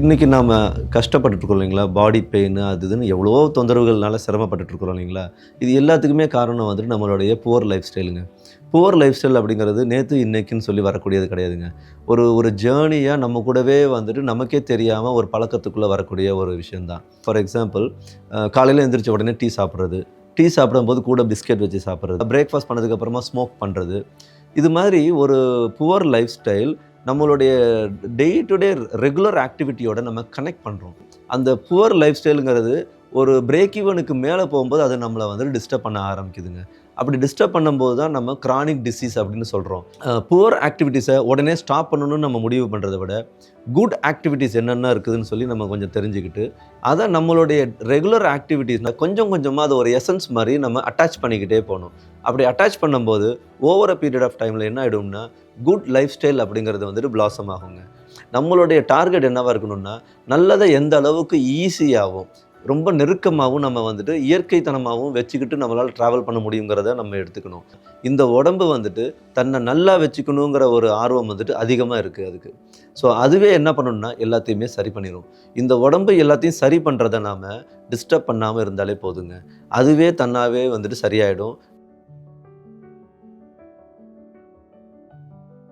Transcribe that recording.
இன்றைக்கி நாம் கஷ்டப்பட்டுட்ருக்கோம் இல்லைங்களா? பாடி பெயின் அது இதுன்னு எவ்வளோ தொந்தரவுகள்னால சிரமப்பட்டுட்ருக்குறோம் இல்லைங்களா? இது எல்லாத்துக்குமே காரணம் வந்துட்டு நம்மளுடைய புவர் லைஃப் ஸ்டைலுங்க. புவர் லைஃப் ஸ்டைல் அப்படிங்கிறது நேற்று இன்னைக்குன்னு சொல்லி வரக்கூடியது கிடையாதுங்க. ஒரு ஒரு ஜேர்னியாக நம்ம கூடவே வந்துட்டு நமக்கே தெரியாமல் ஒரு பழக்கத்துக்குள்ளே வரக்கூடிய ஒரு விஷயம் தான். ஃபார் எக்ஸாம்பிள் காலையில் எழுந்திரிச்ச உடனே டீ சாப்பிட்றது, டீ சாப்பிடும்போது கூட பிஸ்கெட் வச்சு சாப்பிட்றது, பிரேக்ஃபாஸ்ட் பண்ணதுக்கப்புறமா ஸ்மோக் பண்ணுறது. இது மாதிரி ஒரு புவர் லைஃப் ஸ்டைல் நம்மளுடைய டே டு டே ரெகுலர் ஆக்டிவிட்டியோட நம்ம கனெக்ட் பண்ணுறோம். அந்த புவர் லைஃப் ஸ்டைலுங்கிறது ஒரு பிரேக் ஈவனுக்கு மேலே போகும்போது அது நம்மளை வந்து டிஸ்டர்ப் பண்ண ஆரம்பிக்குதுங்க. அப்படி டிஸ்டர்ப் பண்ணும்போது தான் நம்ம கிரானிக் டிசீஸ் அப்படின்னு சொல்கிறோம். புவர் ஆக்டிவிட்டீஸை உடனே ஸ்டாப் பண்ணணும்னு நம்ம முடிவு பண்ணுறத விட குட் ஆக்டிவிட்டீஸ் என்னென்ன இருக்குதுன்னு சொல்லி நம்ம கொஞ்சம் தெரிஞ்சுக்கிட்டு அதை நம்மளுடைய ரெகுலர் ஆக்டிவிட்டீஸ்னால் கொஞ்சம் கொஞ்சமாக அது ஒரு எசன்ஸ் மாதிரி நம்ம அட்டாச் பண்ணிக்கிட்டே போகணும். அப்படி அட்டாச் பண்ணும்போது ஓவர் அ பீரியட் ஆஃப் டைமில் என்ன ஆகிடும்னா குட் லைஃப் ஸ்டைல் அப்படிங்கிறது வந்துட்டு பிளாசம் ஆகுங்க. நம்மளுடைய டார்கெட் என்னவாக இருக்கணும்னா நல்லதை எந்த அளவுக்கு ஈஸியாகவும் ரொம்ப நெருக்கமாகவும் நம்ம வந்துட்டு இயற்கைத்தனமாகவும் வச்சுக்கிட்டு நம்மளால் ட்ராவல் பண்ண முடியுங்கிறத நம்ம எடுத்துக்கணும். இந்த உடம்பு வந்துட்டு தன்னை நல்லா வச்சுக்கணுங்கிற ஒரு ஆர்வம் வந்துட்டு அதிகமாக இருக்குது அதுக்கு. ஸோ அதுவே என்ன பண்ணணும்னா எல்லாத்தையுமே சரி பண்ணிடும். இந்த உடம்பு எல்லாத்தையும் சரி பண்ணுறதை நாம் டிஸ்டர்ப் பண்ணாமல் இருந்தாலே போதுங்க. அதுவே தன்னாவே வந்துட்டு சரியாயிடும்.